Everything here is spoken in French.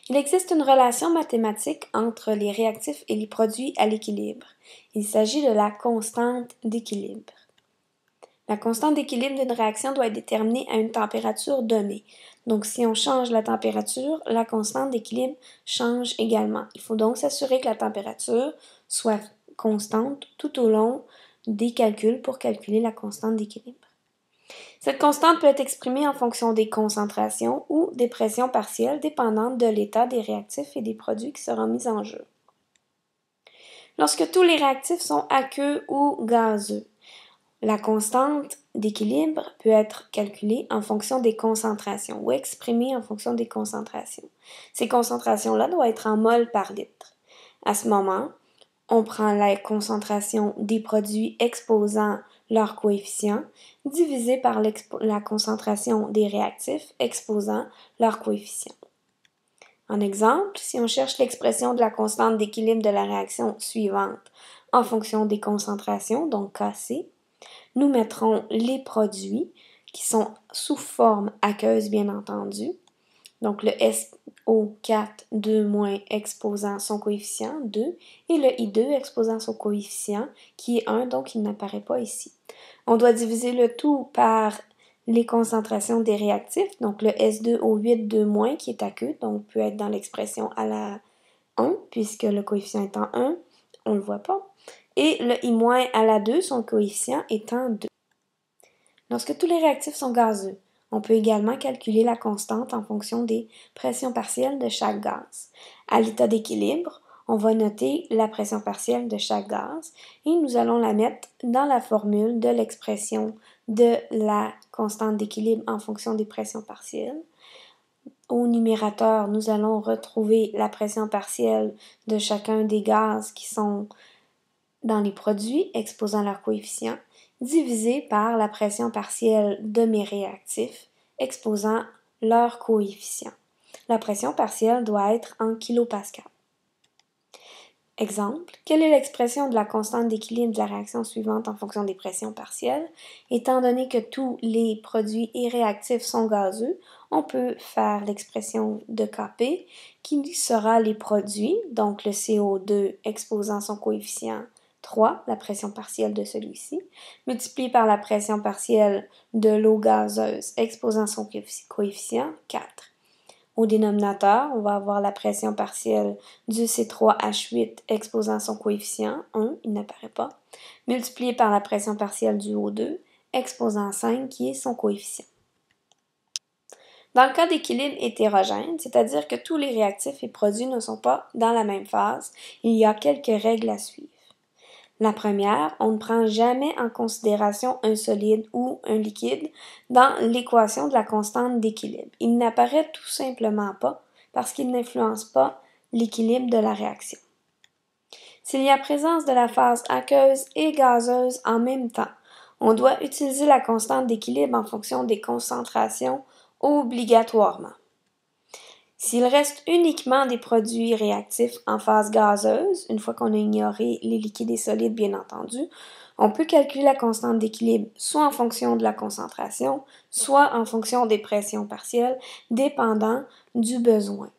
Il existe une relation mathématique entre les réactifs et les produits à l'équilibre. Il s'agit de la constante d'équilibre. La constante d'équilibre d'une réaction doit être déterminée à une température donnée. Donc, si on change la température, la constante d'équilibre change également. Il faut donc s'assurer que la température soit constante tout au long des calculs pour calculer la constante d'équilibre. Cette constante peut être exprimée en fonction des concentrations ou des pressions partielles dépendantes de l'état des réactifs et des produits qui seront mis en jeu. Lorsque tous les réactifs sont aqueux ou gazeux, la constante d'équilibre peut être calculée en fonction des concentrations ou exprimée en fonction des concentrations. Ces concentrations-là doivent être en mol par litre. À ce moment, on prend la concentration des produits exposant leur coefficient divisé par la concentration des réactifs exposant leur coefficient. En exemple, si on cherche l'expression de la constante d'équilibre de la réaction suivante en fonction des concentrations, donc Kc, nous mettrons les produits qui sont sous forme aqueuse, bien entendu. Donc le SO4 2- exposant son coefficient 2 et le I2 exposant son coefficient qui est 1, donc il n'apparaît pas ici. On doit diviser le tout par les concentrations des réactifs, donc le S2O8 2- qui est aqueux, donc peut être dans l'expression à la 1 puisque le coefficient étant 1, on ne le voit pas. Et le I- à la 2, son coefficient étant 2. Lorsque tous les réactifs sont gazeux, on peut également calculer la constante en fonction des pressions partielles de chaque gaz. À l'état d'équilibre, on va noter la pression partielle de chaque gaz et nous allons la mettre dans la formule de l'expression de la constante d'équilibre en fonction des pressions partielles. Au numérateur, nous allons retrouver la pression partielle de chacun des gaz qui sont dans les produits exposant leur coefficient, divisé par la pression partielle de mes réactifs exposant leur coefficient. La pression partielle doit être en kilopascal. Exemple, quelle est l'expression de la constante d'équilibre de la réaction suivante en fonction des pressions partielles? Étant donné que tous les produits et réactifs sont gazeux, on peut faire l'expression de Kp qui sera les produits, donc le CO2 exposant son coefficient 3, la pression partielle de celui-ci, multiplié par la pression partielle de l'eau gazeuse exposant son coefficient 4. Au dénominateur, on va avoir la pression partielle du C3H8 exposant son coefficient 1, il n'apparaît pas, multiplié par la pression partielle du O2 exposant 5 qui est son coefficient. Dans le cas d'équilibre hétérogène, c'est-à-dire que tous les réactifs et produits ne sont pas dans la même phase, il y a quelques règles à suivre. La première, on ne prend jamais en considération un solide ou un liquide dans l'équation de la constante d'équilibre. Il n'apparaît tout simplement pas parce qu'il n'influence pas l'équilibre de la réaction. S'il y a présence de la phase aqueuse et gazeuse en même temps, on doit utiliser la constante d'équilibre en fonction des concentrations obligatoirement. S'il reste uniquement des produits réactifs en phase gazeuse, une fois qu'on a ignoré les liquides et solides bien entendu, on peut calculer la constante d'équilibre soit en fonction de la concentration, soit en fonction des pressions partielles, dépendant du besoin.